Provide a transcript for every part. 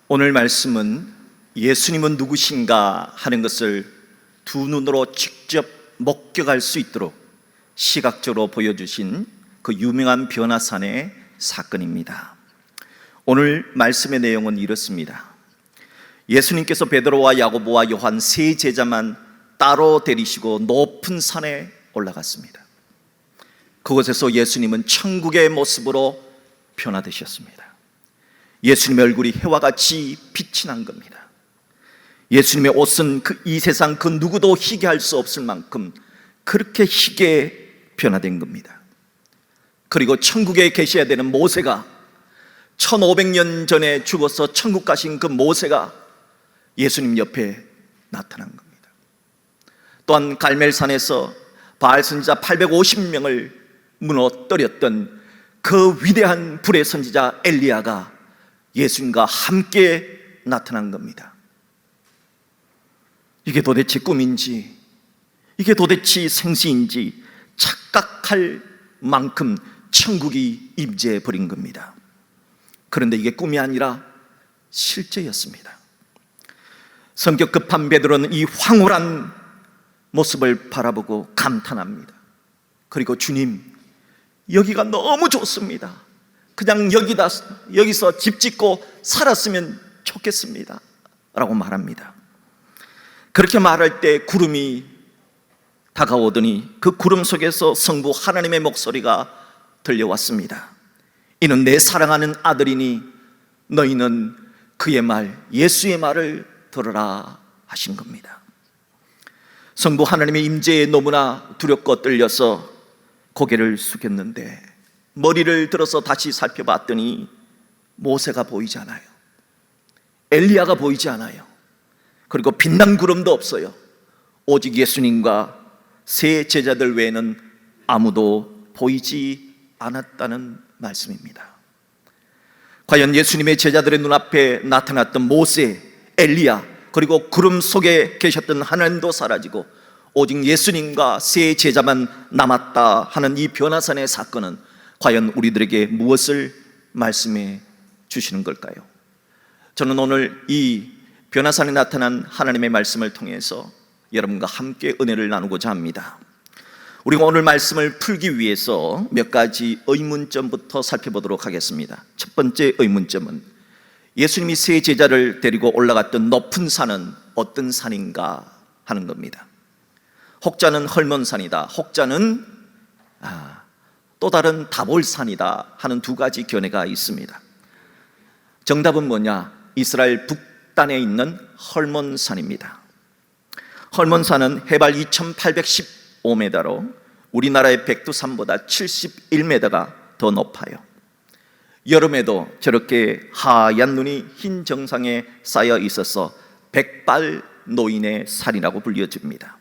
오늘 말씀은 예수님은 누구신가 하는 것을 두 눈으로 직접 목격할 수 있도록 시각적으로 보여주신 그 유명한 변화산의 사건입니다. 오늘 말씀의 내용은 이렇습니다. 예수님께서 베드로와 야고보와 요한 세 제자만 따로 데리시고 높은 산에 올라갔습니다. 그곳에서 예수님은 천국의 모습으로 변화되셨습니다. 예수님의 얼굴이 해와 같이 빛이 난 겁니다. 예수님의 옷은 이 세상 그 누구도 희게 할 수 없을 만큼 그렇게 희게 변화된 겁니다. 그리고 천국에 계셔야 되는 모세가 1500년 전에 죽어서 천국 가신 그 모세가 예수님 옆에 나타난 겁니다. 또한 갈멜산에서 바알 선지자 850명을 무너뜨렸던 그 위대한 불의 선지자 엘리야가 예수님과 함께 나타난 겁니다. 이게 도대체 꿈인지, 이게 도대체 생시인지 착각할 만큼 천국이 임재해 버린 겁니다. 그런데 이게 꿈이 아니라 실제였습니다. 성격 급한 베드로는 이 황홀한 모습을 바라보고 감탄합니다. 그리고 주님, 여기가 너무 좋습니다. 그냥 여기서 집 짓고 살았으면 좋겠습니다 라고 말합니다. 그렇게 말할 때 구름이 다가오더니 그 구름 속에서 성부 하나님의 목소리가 들려왔습니다. 이는 내 사랑하는 아들이니 너희는 그의 말, 예수의 말을 들으라 하신 겁니다. 성부 하나님의 임재에 너무나 두렵고 떨려서 고개를 숙였는데 머리를 들어서 다시 살펴봤더니 모세가 보이지 않아요. 엘리야가 보이지 않아요. 그리고 빛난 구름도 없어요. 오직 예수님과 세 제자들 외에는 아무도 보이지 않았다는 말씀입니다. 과연 예수님의 제자들의 눈앞에 나타났던 모세, 엘리야, 그리고 구름 속에 계셨던 하나님도 사라지고 오직 예수님과 세 제자만 남았다 하는 이 변화산의 사건은 과연 우리들에게 무엇을 말씀해 주시는 걸까요? 저는 오늘 이 변화산에 나타난 하나님의 말씀을 통해서 여러분과 함께 은혜를 나누고자 합니다. 우리가 오늘 말씀을 풀기 위해서 몇 가지 의문점부터 살펴보도록 하겠습니다. 첫 번째 의문점은 예수님이 세 제자를 데리고 올라갔던 높은 산은 어떤 산인가 하는 겁니다. 혹자는 헐몬산이다, 혹자는 또 다른 다볼산이다 하는 두 가지 견해가 있습니다. 정답은 뭐냐? 이스라엘 북단에 있는 헐몬산입니다. 헐몬산은 해발 2815m로 우리나라의 백두산보다 71m가 더 높아요. 여름에도 저렇게 하얀 눈이 흰 정상에 쌓여 있어서 백발 노인의 산이라고 불려집니다.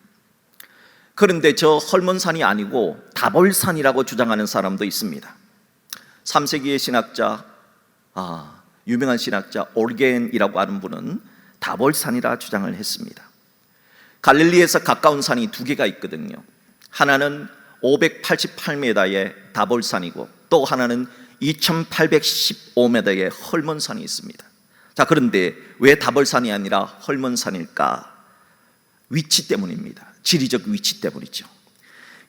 그런데 저 헐몬산이 아니고 다볼산이라고 주장하는 사람도 있습니다. 3세기의 신학자, 유명한 신학자 올겐이라고 하는 분은 다볼산이라 주장을 했습니다. 갈릴리에서 가까운 산이 두 개가 있거든요. 하나는 588m의 다볼산이고 또 하나는 2815m의 헐몬산이 있습니다. 자, 그런데 왜 다볼산이 아니라 헐몬산일까? 위치 때문입니다. 지리적 위치 때문이죠.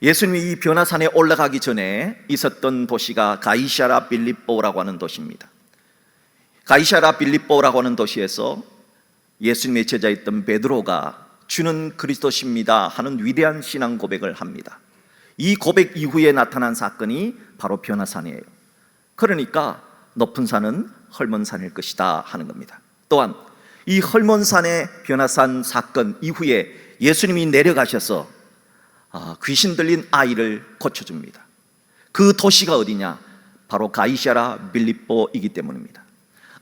예수님이 이 변화산에 올라가기 전에 있었던 도시가 가이사랴 빌립보라고 하는 도시입니다. 가이사랴 빌립보라고 하는 도시에서 예수님의 제자였던 베드로가 주는 그리스도십니다 하는 위대한 신앙 고백을 합니다. 이 고백 이후에 나타난 사건이 바로 변화산이에요. 그러니까 높은 산은 헐몬산일 것이다 하는 겁니다. 또한 이 헐몬산의 변화산 사건 이후에 예수님이 내려가셔서 귀신 들린 아이를 고쳐줍니다. 그 도시가 어디냐? 바로 가이사랴 빌립보이기 때문입니다.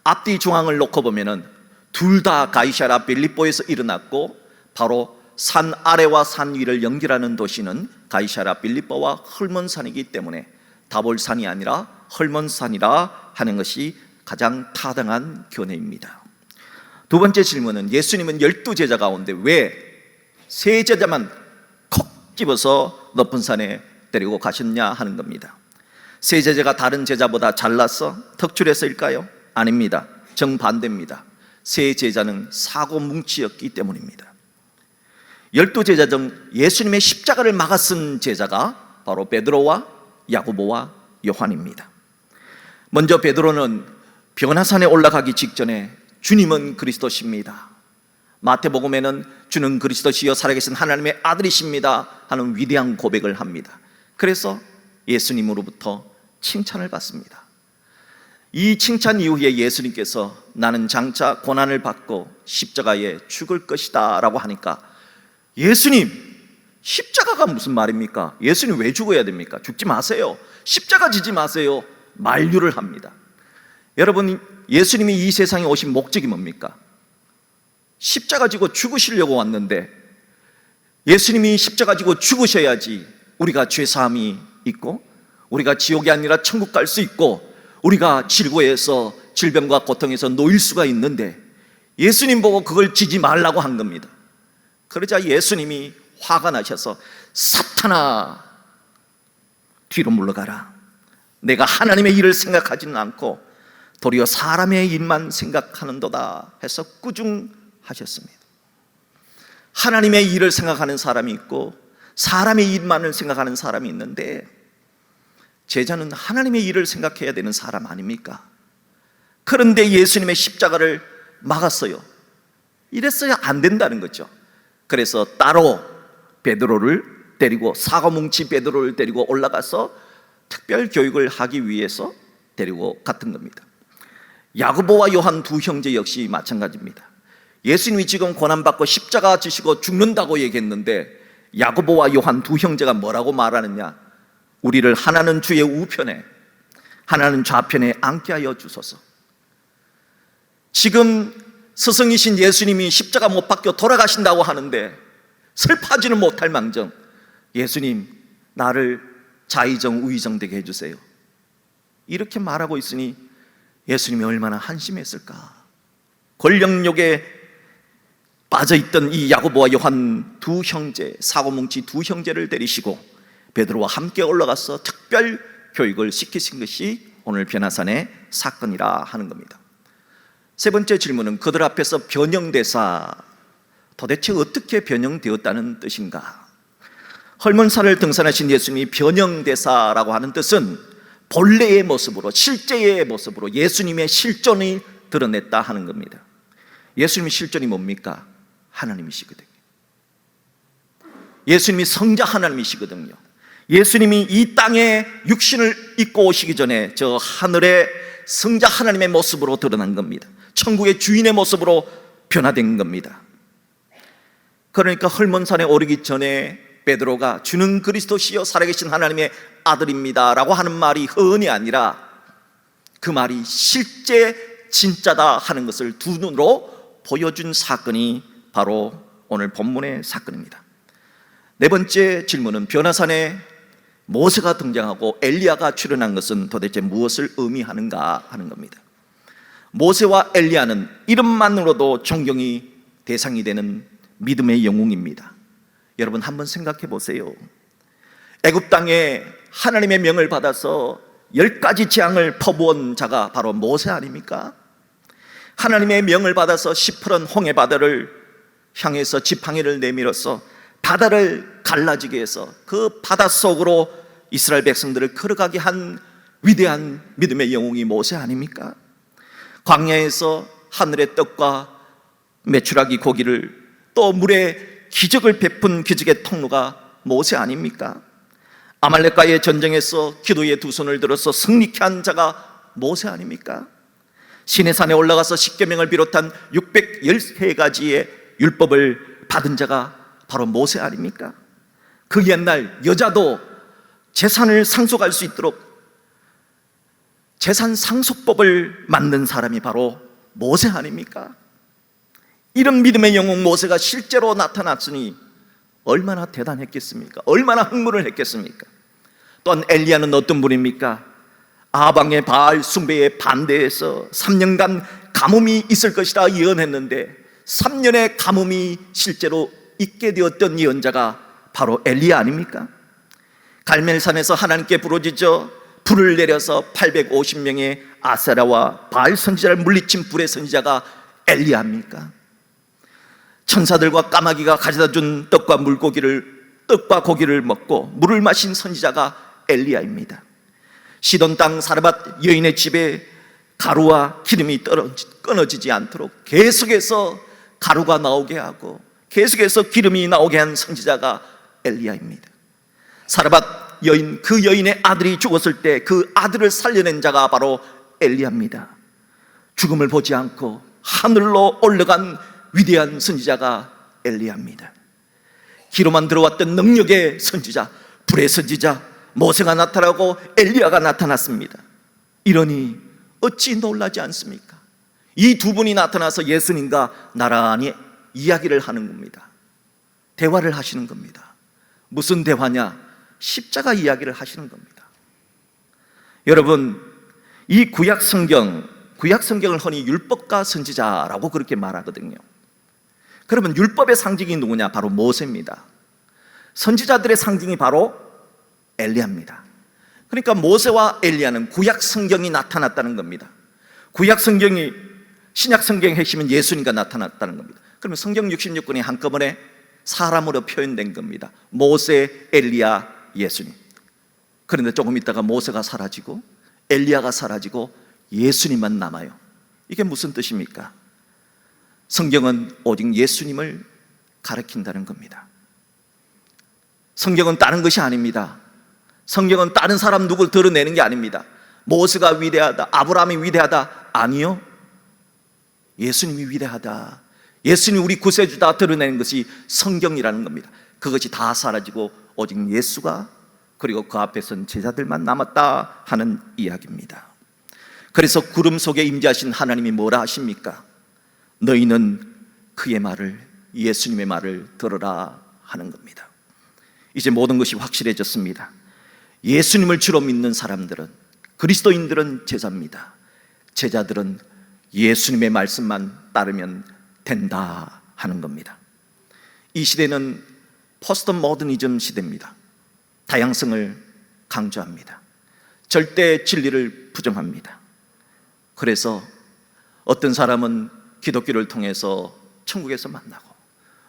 앞뒤 중앙을 놓고 보면은 둘 다 가이사랴 빌립보에서 일어났고 바로 산 아래와 산 위를 연결하는 도시는 가이사랴 빌립보와 헐몬산이기 때문에 다볼산이 아니라 헐몬산이라 하는 것이 가장 타당한 견해입니다. 두 번째 질문은 예수님은 12제자 가운데 왜 세 제자만 콕 집어서 높은 산에 데리고 가셨냐 하는 겁니다. 세 제자가 다른 제자보다 잘나서 특출해서일까요? 아닙니다. 정반대입니다. 세 제자는 사고 뭉치였기 때문입니다. 12제자 중 예수님의 십자가를 막아 쓴 제자가 바로 베드로와 야고보와 요한입니다. 먼저 베드로는 변화산에 올라가기 직전에 주님은 그리스도십니다, 마태복음에는 주는 그리스도시여 살아계신 하나님의 아들이십니다 하는 위대한 고백을 합니다. 그래서 예수님으로부터 칭찬을 받습니다. 이 칭찬 이후에 예수님께서 나는 장차 고난을 받고 십자가에 죽을 것이다 라고 하니까, 예수님, 십자가가 무슨 말입니까? 예수님 왜 죽어야 됩니까? 죽지 마세요, 십자가 지지 마세요, 만류를 합니다. 여러분, 예수님이 이 세상에 오신 목적이 뭡니까? 십자가 지고 죽으시려고 왔는데, 예수님이 십자가 지고 죽으셔야지 우리가 죄사함이 있고, 우리가 지옥이 아니라 천국 갈 수 있고, 우리가 질고에서 질병과 고통에서 놓일 수가 있는데, 예수님 보고 그걸 지지 말라고 한 겁니다. 그러자 예수님이 화가 나셔서 사탄아, 뒤로 물러가라. 내가 하나님의 일을 생각하지는 않고 도리어 사람의 일만 생각하는도다 해서 꾸중하셨습니다. 하나님의 일을 생각하는 사람이 있고 사람의 일만을 생각하는 사람이 있는데, 제자는 하나님의 일을 생각해야 되는 사람 아닙니까? 그런데 예수님의 십자가를 막았어요. 이랬어야 안 된다는 거죠. 그래서 따로 베드로를 데리고, 사고뭉치 베드로를 데리고 올라가서 특별 교육을 하기 위해서 데리고 갔던 겁니다. 야고보와 요한 두 형제 역시 마찬가지입니다. 예수님이 지금 고난받고 십자가 지시고 죽는다고 얘기했는데, 야고보와 요한 두 형제가 뭐라고 말하느냐? 우리를 하나는 주의 우편에, 하나는 좌편에 앉게 하여 주소서. 지금 스승이신 예수님이 십자가 못 박혀 돌아가신다고 하는데 슬퍼하지는 못할 망정, 예수님, 나를 좌의정 우의정되게 해주세요, 이렇게 말하고 있으니 예수님이 얼마나 한심했을까. 권력욕에 빠져있던 이 야고보와 요한 두 형제, 사고뭉치 두 형제를 데리시고 베드로와 함께 올라가서 특별 교육을 시키신 것이 오늘 변화산의 사건이라 하는 겁니다. 세 번째 질문은 그들 앞에서 변형대사, 도대체 어떻게 변형되었다는 뜻인가? 헐몬산을 등산하신 예수님이 변형대사라고 하는 뜻은 본래의 모습으로, 실제의 모습으로 예수님의 실존이 드러냈다 하는 겁니다. 예수님의 실존이 뭡니까? 하나님이시거든요. 예수님이 성자 하나님이시거든요. 예수님이 이 땅에 육신을 입고 오시기 전에 저 하늘의 성자 하나님의 모습으로 드러난 겁니다. 천국의 주인의 모습으로 변화된 겁니다. 그러니까 헐몬산에 오르기 전에 베드로가 주는 그리스도시여 살아계신 하나님의 아들입니다 라고 하는 말이 허언이 아니라 그 말이 실제 진짜다 하는 것을 두 눈으로 보여준 사건이 바로 오늘 본문의 사건입니다. 네 번째 질문은 변화산에 모세가 등장하고 엘리야가 출현한 것은 도대체 무엇을 의미하는가 하는 겁니다. 모세와 엘리야는 이름만으로도 존경이 대상이 되는 믿음의 영웅입니다. 여러분 한번 생각해 보세요. 애굽 땅에 하나님의 명을 받아서 10가지 재앙을 퍼부은 자가 바로 모세 아닙니까? 하나님의 명을 받아서 시퍼런 홍해 바다를 향해서 지팡이를 내밀어서 바다를 갈라지게 해서 그 바다 속으로 이스라엘 백성들을 걸어가게 한 위대한 믿음의 영웅이 모세 아닙니까? 광야에서 하늘의 떡과 메추라기 고기를, 또 물에 기적을 베푼 기적의 통로가 모세 아닙니까? 아말렉과의 전쟁에서 기도의 두 손을 들어서 승리케 한 자가 모세 아닙니까? 시내산에 올라가서 십계명을 비롯한 613가지의 율법을 받은 자가 바로 모세 아닙니까? 그 옛날 여자도 재산을 상속할 수 있도록 재산 상속법을 만든 사람이 바로 모세 아닙니까? 이런 믿음의 영웅 모세가 실제로 나타났으니 얼마나 대단했겠습니까? 얼마나 흥분을 했겠습니까? 또한 엘리야는 어떤 분입니까? 아방의 바알 숭배에 반대해서 3년간 가뭄이 있을 것이라 예언했는데 3년의 가뭄이 실제로 있게 되었던 예언자가 바로 엘리야 아닙니까? 갈멜산에서 하나님께 부르짖어 불을 내려서 850명의 아세라와 바알 선지자를 물리친 불의 선지자가 엘리야입니까? 천사들과 까마귀가 가져다 준 떡과 고기를 먹고 물을 마신 선지자가 엘리야입니다. 시돈 땅 사르밧 여인의 집에 가루와 기름이 끊어지지 않도록 계속해서 가루가 나오게 하고 계속해서 기름이 나오게 한 선지자가 엘리야입니다. 사르밧 여인, 그 여인의 아들이 죽었을 때 그 아들을 살려낸 자가 바로 엘리야입니다. 죽음을 보지 않고 하늘로 올라간 위대한 선지자가 엘리야입니다. 기로만 들어왔던 능력의 선지자, 불의 선지자 모세가 나타나고 엘리야가 나타났습니다. 이러니 어찌 놀라지 않습니까? 이 두 분이 나타나서 예수님과 나란히 이야기를 하는 겁니다. 대화를 하시는 겁니다. 무슨 대화냐? 십자가 이야기를 하시는 겁니다. 여러분, 이 구약 성경을 흔히 율법과 선지자라고 그렇게 말하거든요. 그러면 율법의 상징이 누구냐? 바로 모세입니다. 선지자들의 상징이 바로 엘리야입니다. 그러니까 모세와 엘리야는 구약 성경이 나타났다는 겁니다. 구약 성경이 신약 성경의 핵심은 예수님과 나타났다는 겁니다. 그러면 성경 66권이 한꺼번에 사람으로 표현된 겁니다. 모세, 엘리야, 예수님. 그런데 조금 있다가 모세가 사라지고 엘리야가 사라지고 예수님만 남아요. 이게 무슨 뜻입니까? 성경은 오직 예수님을 가리킨다는 겁니다. 성경은 다른 것이 아닙니다. 성경은 다른 사람 누굴 드러내는 게 아닙니다. 모세가 위대하다, 아브라함이 위대하다, 아니요, 예수님이 위대하다, 예수님이 우리 구세주다 드러내는 것이 성경이라는 겁니다. 그것이 다 사라지고 오직 예수가, 그리고 그 앞에 선 제자들만 남았다 하는 이야기입니다. 그래서 구름 속에 임재하신 하나님이 뭐라 하십니까? 너희는 그의 말을, 예수님의 말을 들으라 하는 겁니다. 이제 모든 것이 확실해졌습니다. 예수님을 주로 믿는 사람들은, 그리스도인들은 제자입니다. 제자들은 예수님의 말씀만 따르면 된다 하는 겁니다. 이 시대는 포스트 모더니즘 시대입니다. 다양성을 강조합니다. 절대 진리를 부정합니다. 그래서 어떤 사람은 기독교를 통해서 천국에서 만나고,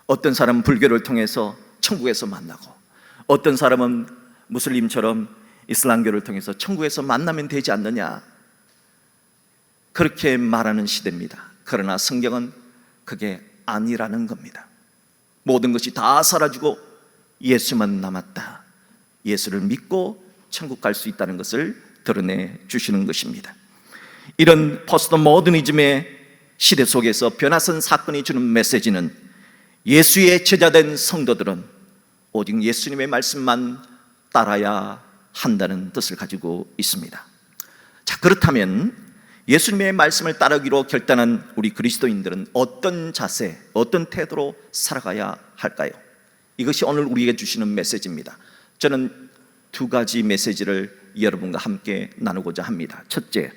어떤 사람은 불교를 통해서 천국에서 만나고, 어떤 사람은 무슬림처럼 이슬람교를 통해서 천국에서 만나면 되지 않느냐, 그렇게 말하는 시대입니다. 그러나 성경은 그게 아니라는 겁니다. 모든 것이 다 사라지고 예수만 남았다, 예수를 믿고 천국 갈 수 있다는 것을 드러내 주시는 것입니다. 이런 포스트 모더니즘의 시대 속에서 변화선 사건이 주는 메시지는, 예수의 제자된 성도들은 오직 예수님의 말씀만 따라야 한다는 뜻을 가지고 있습니다. 자, 그렇다면 예수님의 말씀을 따르기로 결단한 우리 그리스도인들은 어떤 자세, 어떤 태도로 살아가야 할까요? 이것이 오늘 우리에게 주시는 메시지입니다. 저는 두 가지 메시지를 여러분과 함께 나누고자 합니다. 첫째,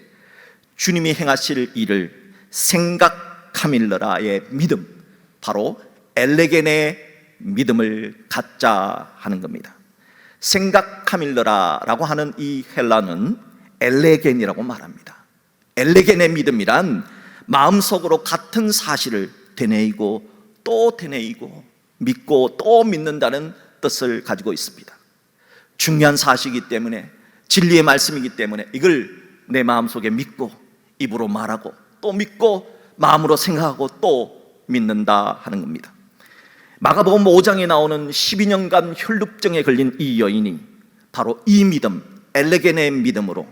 주님이 행하실 일을 생각하밀러라의 믿음, 바로 엘레겐의 믿음을 갖자 하는 겁니다. 생각하밀러라라고 하는 이 헬라는 엘레겐이라고 말합니다. 엘레겐의 믿음이란 마음속으로 같은 사실을 되뇌이고 또 되뇌이고 믿고 또 믿는다는 뜻을 가지고 있습니다. 중요한 사실이기 때문에, 진리의 말씀이기 때문에 이걸 내 마음속에 믿고 입으로 말하고 또 믿고 마음으로 생각하고 또 믿는다 하는 겁니다. 마가복음 5장에 나오는 12년간 혈루증에 걸린 이 여인이 바로 이 믿음, 엘레겐의 믿음으로,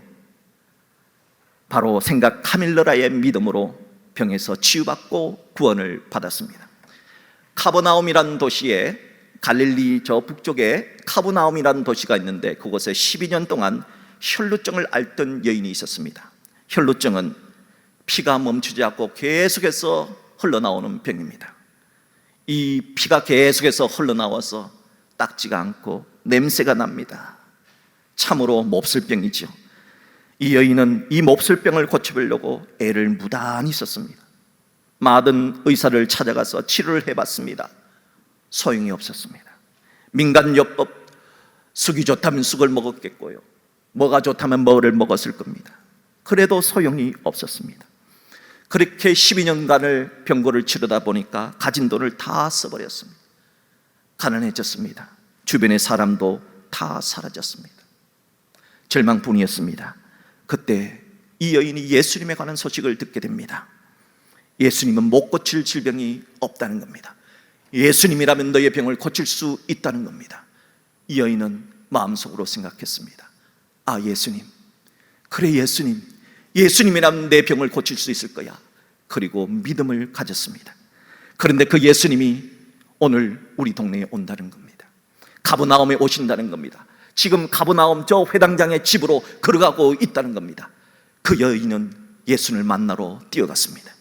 바로 생각 카밀러라의 믿음으로 병에서 치유받고 구원을 받았습니다. 카버나움이라는 도시에, 갈릴리 저 북쪽에 카버나움이라는 도시가 있는데 그곳에 12년 동안 혈루증을 앓던 여인이 있었습니다. 혈루증은 피가 멈추지 않고 계속해서 흘러나오는 병입니다. 이 피가 계속해서 흘러나와서 닦지가 않고 냄새가 납니다. 참으로 몹쓸병이죠. 이 여인은 이 몹쓸병을 고쳐보려고 애를 무단히 썼습니다. 많은 의사를 찾아가서 치료를 해봤습니다. 소용이 없었습니다. 민간요법, 쑥이 좋다면 쑥을 먹었겠고요, 뭐가 좋다면 뭐를 먹었을 겁니다. 그래도 소용이 없었습니다. 그렇게 12년간을 병고를 치르다 보니까 가진 돈을 다 써버렸습니다. 가난해졌습니다. 주변의 사람도 다 사라졌습니다. 절망뿐이었습니다. 그때 이 여인이 예수님에 관한 소식을 듣게 됩니다. 예수님은 못 고칠 질병이 없다는 겁니다. 예수님이라면 너의 병을 고칠 수 있다는 겁니다. 이 여인은 마음속으로 생각했습니다. 아, 예수님, 그래 예수님, 예수님이라면 내 병을 고칠 수 있을 거야. 그리고 믿음을 가졌습니다. 그런데 그 예수님이 오늘 우리 동네에 온다는 겁니다. 가버나움에 오신다는 겁니다. 지금 가버나움 저 회당장의 집으로 걸어가고 있다는 겁니다. 그 여인은 예수님을 만나러 뛰어갔습니다.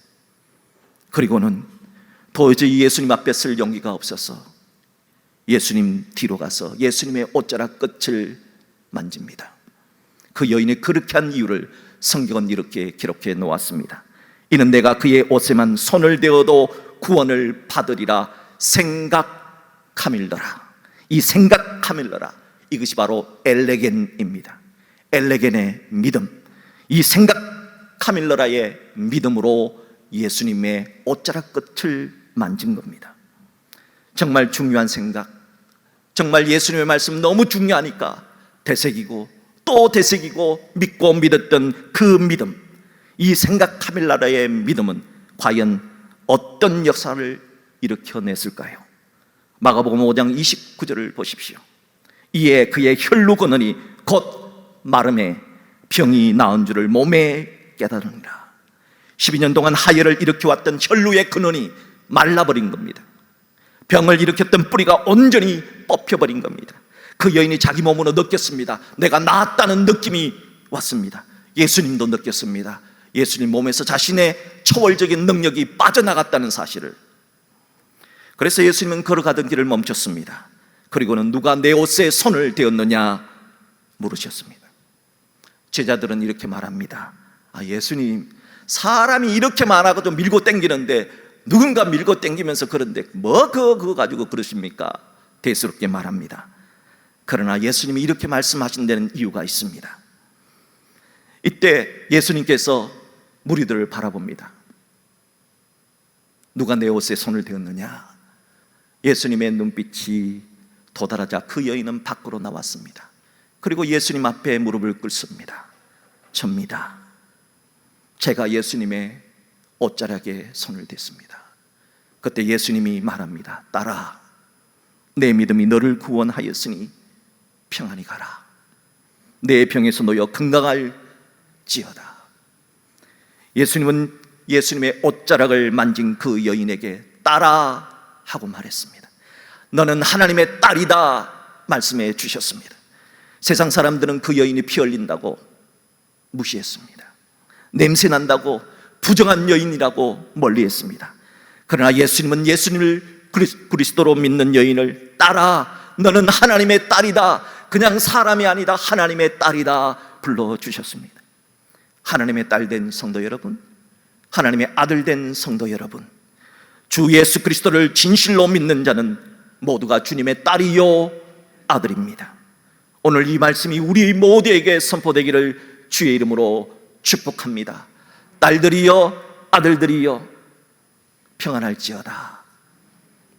그리고는 도저히 예수님 앞에 설 용기가 없어서 예수님 뒤로 가서 예수님의 옷자락 끝을 만집니다. 그 여인이 그렇게 한 이유를 성경은 이렇게 기록해 놓았습니다. 이는 내가 그의 옷에만 손을 대어도 구원을 받으리라 생각하밀더라. 이 생각하밀더라, 이것이 바로 엘레겐입니다. 엘레겐의 믿음, 이 생각하밀더라의 믿음으로 예수님의 옷자락 끝을 만진 겁니다. 정말 중요한 생각, 정말 예수님의 말씀 너무 중요하니까 되새기고 또 되새기고 믿고 믿었던 그 믿음, 이 생각하밀라라의 믿음은 과연 어떤 역사를 일으켜냈을까요? 마가복음 5장 29절을 보십시오. 이에 그의 혈루 근원이 곧 마름에 병이 나은 줄을 몸에 깨달으니라. 12년 동안 하혈을 일으켜왔던 혈루의 근원이 말라버린 겁니다. 병을 일으켰던 뿌리가 온전히 뽑혀버린 겁니다. 그 여인이 자기 몸으로 느꼈습니다. 내가 나았다는 느낌이 왔습니다. 예수님도 느꼈습니다. 예수님 몸에서 자신의 초월적인 능력이 빠져나갔다는 사실을. 그래서 예수님은 걸어가던 길을 멈췄습니다. 그리고는 누가 내 옷에 손을 대었느냐 물으셨습니다. 제자들은 이렇게 말합니다. 아, 예수님, 사람이 이렇게 많아도 밀고 땡기는데 누군가 밀고 땡기면서 그런데 뭐 그거 가지고 그러십니까? 대수롭게 말합니다. 그러나 예수님이 이렇게 말씀하신 데는 이유가 있습니다. 이때 예수님께서 무리들을 바라봅니다. 누가 내 옷에 손을 대었느냐? 예수님의 눈빛이 도달하자 그 여인은 밖으로 나왔습니다. 그리고 예수님 앞에 무릎을 꿇습니다. 접니다. 제가 예수님의 옷자락에 손을 댔습니다. 그때 예수님이 말합니다. 딸아, 내 믿음이 너를 구원하였으니 평안히 가라. 내 병에서 놓여 건강할지어다. 예수님은 예수님의 옷자락을 만진 그 여인에게 딸아 하고 말했습니다. 너는 하나님의 딸이다 말씀해 주셨습니다. 세상 사람들은 그 여인이 피 흘린다고 무시했습니다. 냄새 난다고 부정한 여인이라고 멀리했습니다. 그러나 예수님은 예수님을 그리스도로 믿는 여인을 딸아, 너는 하나님의 딸이다, 그냥 사람이 아니다, 하나님의 딸이다 불러주셨습니다. 하나님의 딸 된 성도 여러분, 하나님의 아들 된 성도 여러분, 주 예수 그리스도를 진실로 믿는 자는 모두가 주님의 딸이요 아들입니다. 오늘 이 말씀이 우리 모두에게 선포되기를 주의 이름으로 축복합니다. 딸들이여, 아들들이여, 평안할지어다.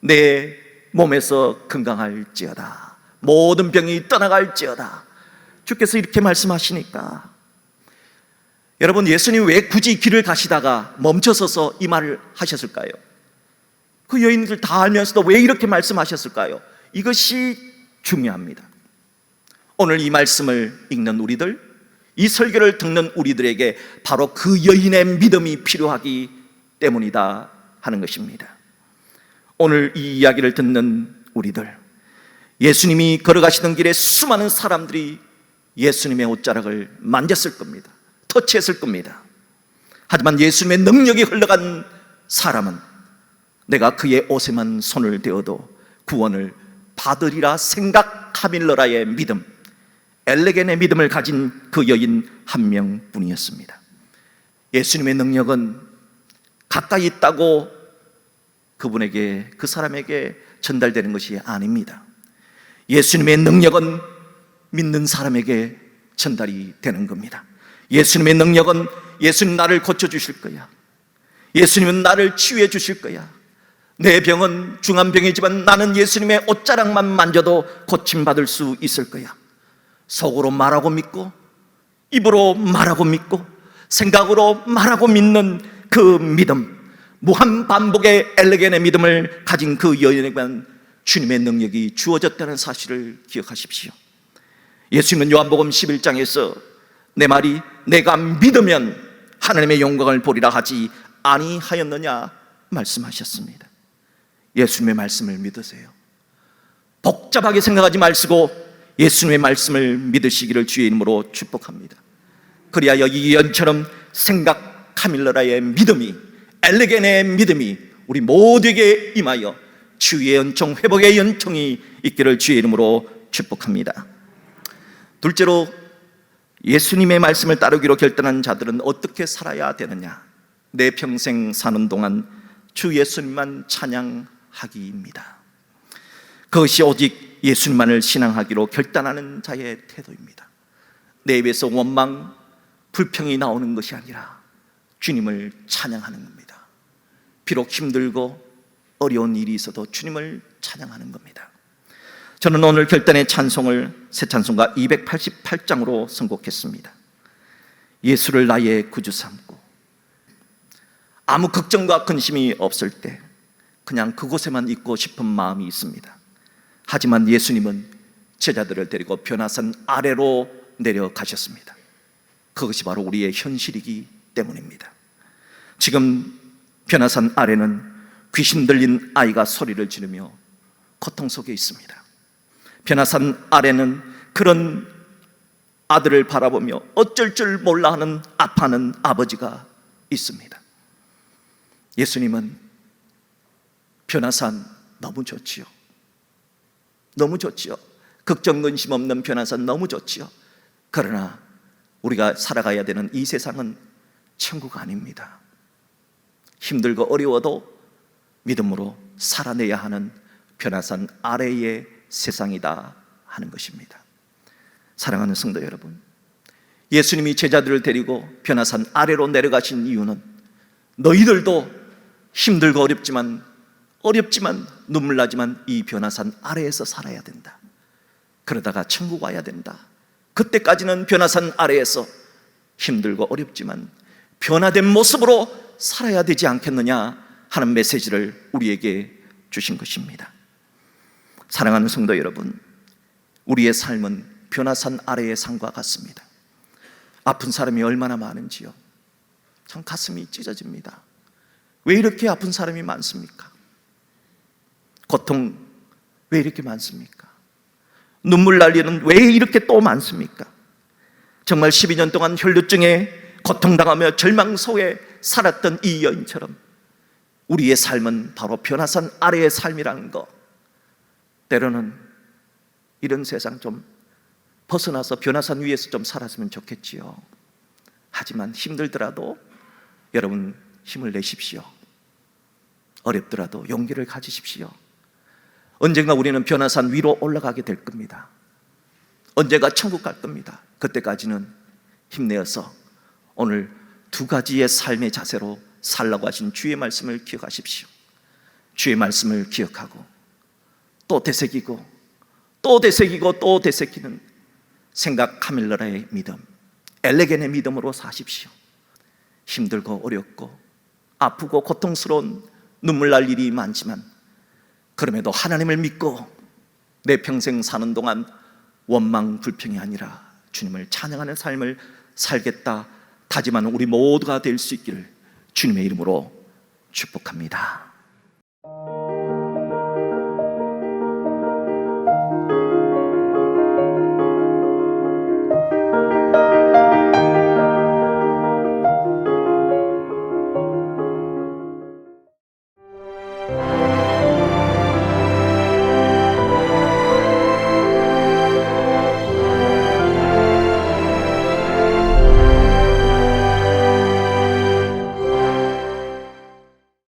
내 몸에서 건강할지어다. 모든 병이 떠나갈지어다. 주께서 이렇게 말씀하시니까 여러분, 예수님 왜 굳이 길을 가시다가 멈춰서서 이 말을 하셨을까요? 그 여인들 다 알면서도 왜 이렇게 말씀하셨을까요? 이것이 중요합니다. 오늘 이 말씀을 읽는 우리들, 이 설교를 듣는 우리들에게 바로 그 여인의 믿음이 필요하기 때문이다 하는 것입니다. 오늘 이 이야기를 듣는 우리들, 예수님이 걸어가시던 길에 수많은 사람들이 예수님의 옷자락을 만졌을 겁니다. 터치했을 겁니다. 하지만 예수님의 능력이 흘러간 사람은 내가 그의 옷에만 손을 대어도 구원을 받으리라 생각하밀러라의 믿음, 엘레겐의 믿음을 가진 그 여인 한 명뿐이었습니다. 예수님의 능력은 가까이 있다고 그분에게, 그 사람에게 전달되는 것이 아닙니다. 예수님의 능력은 믿는 사람에게 전달이 되는 겁니다. 예수님의 능력은 예수님 나를 고쳐주실 거야, 예수님은 나를 치유해 주실 거야. 내 병은 중한병이지만 나는 예수님의 옷자락만 만져도 고침받을 수 있을 거야. 속으로 말하고 믿고, 입으로 말하고 믿고, 생각으로 말하고 믿는 그 믿음, 무한 반복의 엘레겐의 믿음을 가진 그 여인에게만 주님의 능력이 주어졌다는 사실을 기억하십시오. 예수님은 요한복음 11장에서 내 말이 내가 믿으면 하나님의 영광을 보리라 하지 아니하였느냐 말씀하셨습니다. 예수님의 말씀을 믿으세요. 복잡하게 생각하지 마시고 예수님의 말씀을 믿으시기를 주의 이름으로 축복합니다. 그리하여 이 예언처럼 생각 카밀러라의 믿음이, 엘레겐의 믿음이 우리 모두에게 임하여 치유의 연총, 회복의 연총이 있기를 주의 이름으로 축복합니다. 둘째로, 예수님의 말씀을 따르기로 결단한 자들은 어떻게 살아야 되느냐? 내 평생 사는 동안 주 예수님만 찬양하기입니다. 그것이 오직 예수님만을 신앙하기로 결단하는 자의 태도입니다. 내 입에서 원망, 불평이 나오는 것이 아니라 주님을 찬양하는 겁니다. 비록 힘들고 어려운 일이 있어도 주님을 찬양하는 겁니다. 저는 오늘 결단의 찬송을 새 찬송가 288장으로 선곡했습니다. 예수를 나의 구주 삼고 아무 걱정과 근심이 없을 때 그냥 그곳에만 있고 싶은 마음이 있습니다. 하지만 예수님은 제자들을 데리고 변화산 아래로 내려가셨습니다. 그것이 바로 우리의 현실이기 때문입니다. 지금 변화산 아래는 귀신 들린 아이가 소리를 지르며 고통 속에 있습니다. 변화산 아래는 그런 아들을 바라보며 어쩔 줄 몰라 하는 아파하는 아버지가 있습니다. 예수님은 변화산 너무 좋지요. 너무 좋지요. 걱정 근심 없는 변화산 너무 좋지요. 그러나 우리가 살아가야 되는 이 세상은 천국 아닙니다. 힘들고 어려워도 믿음으로 살아내야 하는 변화산 아래의 세상이다 하는 것입니다. 사랑하는 성도 여러분, 예수님이 제자들을 데리고 변화산 아래로 내려가신 이유는 너희들도 힘들고 어렵지만 눈물 나지만 이 변화산 아래에서 살아야 된다. 그러다가 천국 와야 된다. 그때까지는 변화산 아래에서 힘들고 어렵지만 변화된 모습으로 살아야 되지 않겠느냐 하는 메시지를 우리에게 주신 것입니다. 사랑하는 성도 여러분, 우리의 삶은 변화산 아래의 산과 같습니다. 아픈 사람이 얼마나 많은지요. 참 가슴이 찢어집니다. 왜 이렇게 아픈 사람이 많습니까? 고통 왜 이렇게 많습니까? 눈물 날 일은 왜 이렇게 또 많습니까? 정말 12년 동안 혈루증에 고통당하며 절망 속에 살았던 이 여인처럼 우리의 삶은 바로 변화산 아래의 삶이라는 것, 때로는 이런 세상 좀 벗어나서 변화산 위에서 좀 살았으면 좋겠지요. 하지만 힘들더라도 여러분 힘을 내십시오. 어렵더라도 용기를 가지십시오. 언젠가 우리는 변화산 위로 올라가게 될 겁니다. 언젠가 천국 갈 겁니다. 그때까지는 힘내어서 오늘 두 가지의 삶의 자세로 살라고 하신 주의 말씀을 기억하십시오. 주의 말씀을 기억하고 또 되새기고 또 되새기고 또 되새기는 생각 카밀러라의 믿음, 엘레겐의 믿음으로 사십시오. 힘들고 어렵고 아프고 고통스러운 눈물 날 일이 많지만 그럼에도 하나님을 믿고 내 평생 사는 동안 원망 불평이 아니라 주님을 찬양하는 삶을 살겠다 다짐하는 우리 모두가 될 수 있기를 주님의 이름으로 축복합니다.